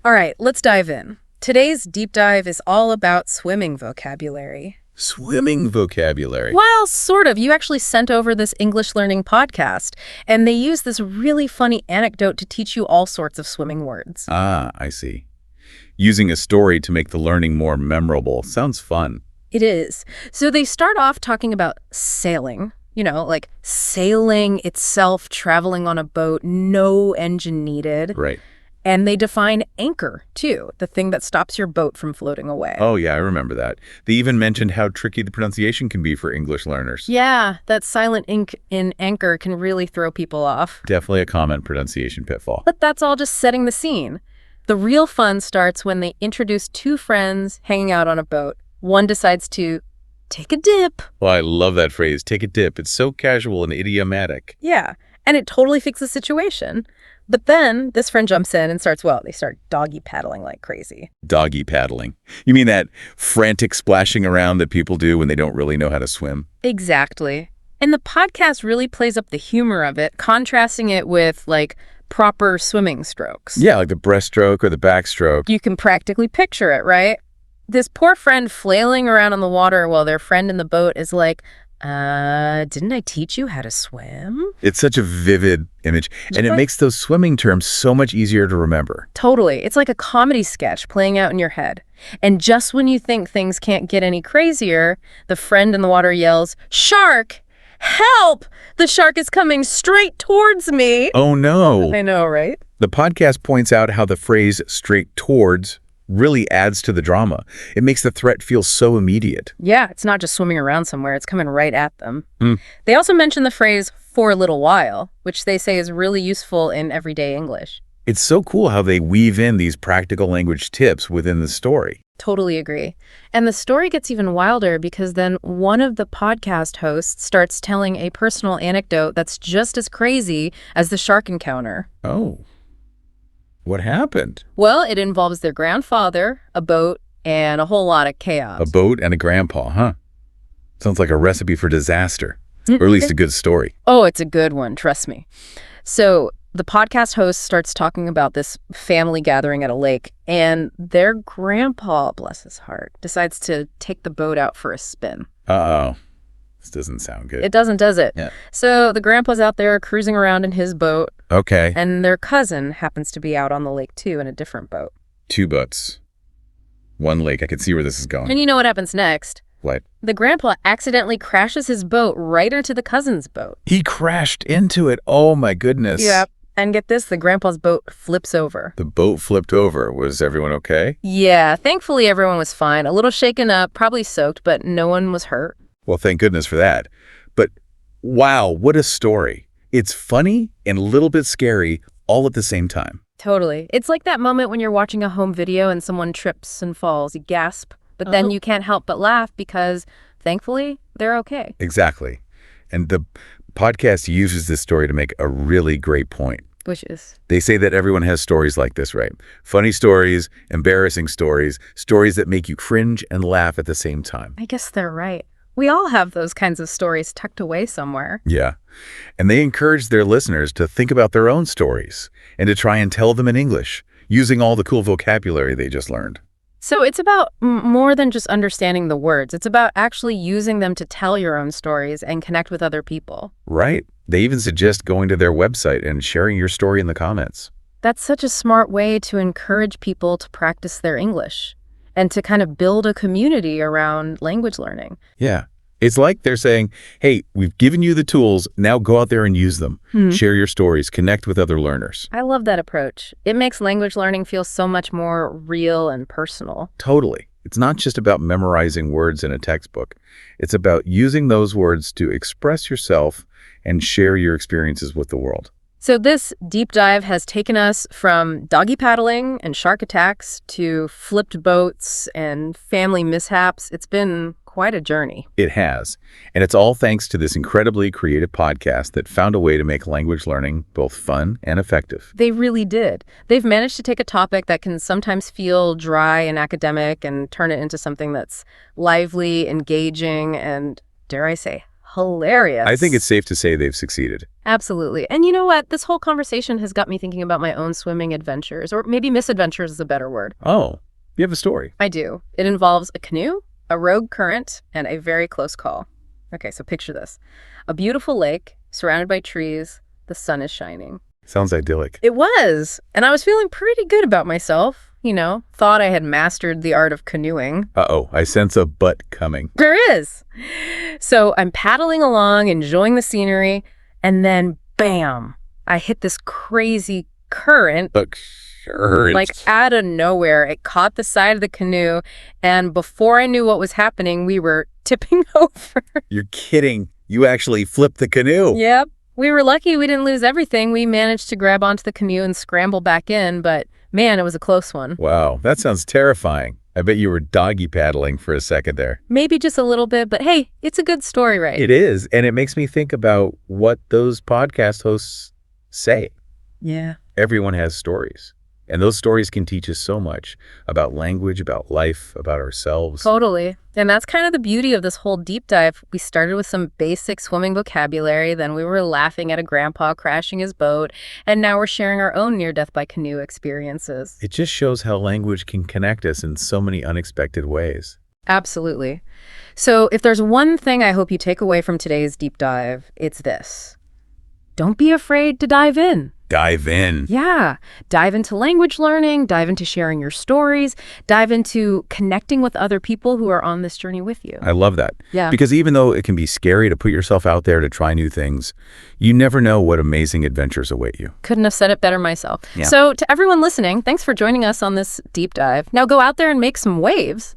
All right, let's dive in. Today's deep dive is all about swimming vocabulary. Swimming vocabulary. Well, sort of. You actually sent over this English learning podcast, and they use this really funny anecdote to teach you all sorts of swimming words. Ah, I see. Using a story to make the learning more memorable sounds fun. It is. So they start off talking about sailing, like sailing itself, traveling on a boat, no engine needed. Right. And they define anchor, too, the thing that stops your boat from floating away. Oh, yeah, I remember that. They even mentioned how tricky the pronunciation can be for English learners. Yeah, that silent ink in anchor can really throw people off. Definitely a common pronunciation pitfall. But that's all just setting the scene. The real fun starts when they introduce two friends hanging out on a boat. One decides to take a dip. Well, I love that phrase, take a dip. It's so casual and idiomatic. Yeah, and it totally fixes the situation. But then this friend jumps in and they start doggy paddling like crazy. Doggy paddling. You mean that frantic splashing around that people do when they don't really know how to swim? Exactly. And the podcast really plays up the humor of it, contrasting it with, proper swimming strokes. Yeah, like the breaststroke or the backstroke. You can practically picture it, right? This poor friend flailing around on the water while their friend in the boat is like, didn't I teach you how to swim? It's such a vivid image, and it makes those swimming terms so much easier to remember. Totally. It's like a comedy sketch playing out in your head. And just when you think things can't get any crazier, the friend in the water yells, "Shark! Help! The shark is coming straight towards me." Oh, no. I know, right? The podcast points out how the phrase straight towards really adds to the drama. It makes the threat feel so immediate. Yeah, it's not just swimming around somewhere. It's coming right at them. Mm. They also mention the phrase "for a little while," which they say is really useful in everyday English. It's so cool how they weave in these practical language tips within the story. Totally agree. And the story gets even wilder because then one of the podcast hosts starts telling a personal anecdote that's just as crazy as the shark encounter. Oh. What happened? Well, it involves their grandfather, a boat, and a whole lot of chaos. A boat and a grandpa, huh? Sounds like a recipe for disaster, or at least a good story. Oh, it's a good one, trust me. So the podcast host starts talking about this family gathering at a lake, and their grandpa, bless his heart, decides to take the boat out for a spin. Uh-oh. This doesn't sound good. It doesn't, does it? Yeah. So the grandpa's out there cruising around in his boat, Okay. and their cousin happens to be out on the lake, too, in a different boat. Two boats. One lake. I can see where this is going. And you know what happens next? What? The grandpa accidentally crashes his boat right into the cousin's boat. He crashed into it. Oh, my goodness. Yep. And get this, the grandpa's boat flips over. The boat flipped over. Was everyone okay? Yeah, thankfully everyone was fine. A little shaken up, probably soaked, but no one was hurt. Well, thank goodness for that. But wow, what a story. It's funny and a little bit scary all at the same time. Totally. It's like that moment when you're watching a home video and someone trips and falls. You gasp, but then you can't help but laugh because, thankfully, they're okay. Exactly. And the podcast uses this story to make a really great point. Which is? They say that everyone has stories like this, right? Funny stories, embarrassing stories, stories that make you cringe and laugh at the same time. I guess they're right. We all have those kinds of stories tucked away somewhere. Yeah. And they encourage their listeners to think about their own stories and to try and tell them in English, using all the cool vocabulary they just learned. So it's about more than just understanding the words. It's about actually using them to tell your own stories and connect with other people. Right. They even suggest going to their website and sharing your story in the comments. That's such a smart way to encourage people to practice their English and to kind of build a community around language learning. Yeah. It's like they're saying, hey, we've given you the tools, now go out there and use them. Share your stories, connect with other learners. I love that approach. It makes language learning feel so much more real and personal. Totally. It's not just about memorizing words in a textbook. It's about using those words to express yourself and share your experiences with the world. So this deep dive has taken us from doggy paddling and shark attacks to flipped boats and family mishaps. It's been quite a journey. It has. And it's all thanks to this incredibly creative podcast that found a way to make language learning both fun and effective. They really did. They've managed to take a topic that can sometimes feel dry and academic and turn it into something that's lively, engaging, and, dare I say, hilarious. I think it's safe to say they've succeeded. Absolutely. And you know what? This whole conversation has got me thinking about my own swimming adventures, or maybe misadventures is a better word. Oh, you have a story. I do. It involves a canoe, a rogue current, and a very close call. Okay, so picture this. A beautiful lake, surrounded by trees, the sun is shining. Sounds idyllic. It was, and I was feeling pretty good about myself. Thought I had mastered the art of canoeing. Uh-oh, I sense a butt coming. There is. So I'm paddling along, enjoying the scenery, and then bam, I hit this crazy current. A current. Like out of nowhere. It caught the side of the canoe, and before I knew what was happening, we were tipping over. You're kidding. You actually flipped the canoe. Yep. We were lucky we didn't lose everything. We managed to grab onto the canoe and scramble back in, but man, it was a close one. Wow, that sounds terrifying. I bet you were doggy paddling for a second there. Maybe just a little bit, but hey, it's a good story, right? It is, and it makes me think about what those podcast hosts say. Yeah. Everyone has stories, and those stories can teach us so much about language, about life, about ourselves. Totally. And that's kind of the beauty of this whole deep dive. We started with some basic swimming vocabulary, then we were laughing at a grandpa crashing his boat, and now we're sharing our own near-death by canoe experiences. It just shows how language can connect us in so many unexpected ways. Absolutely. So if there's one thing I hope you take away from today's deep dive, it's this. Don't be afraid to dive in. Dive in. Yeah. Dive into language learning, dive into sharing your stories, dive into connecting with other people who are on this journey with you. I love that. Yeah. Because even though it can be scary to put yourself out there to try new things, you never know what amazing adventures await you. Couldn't have said it better myself. Yeah. So to everyone listening, thanks for joining us on this deep dive. Now go out there and make some waves.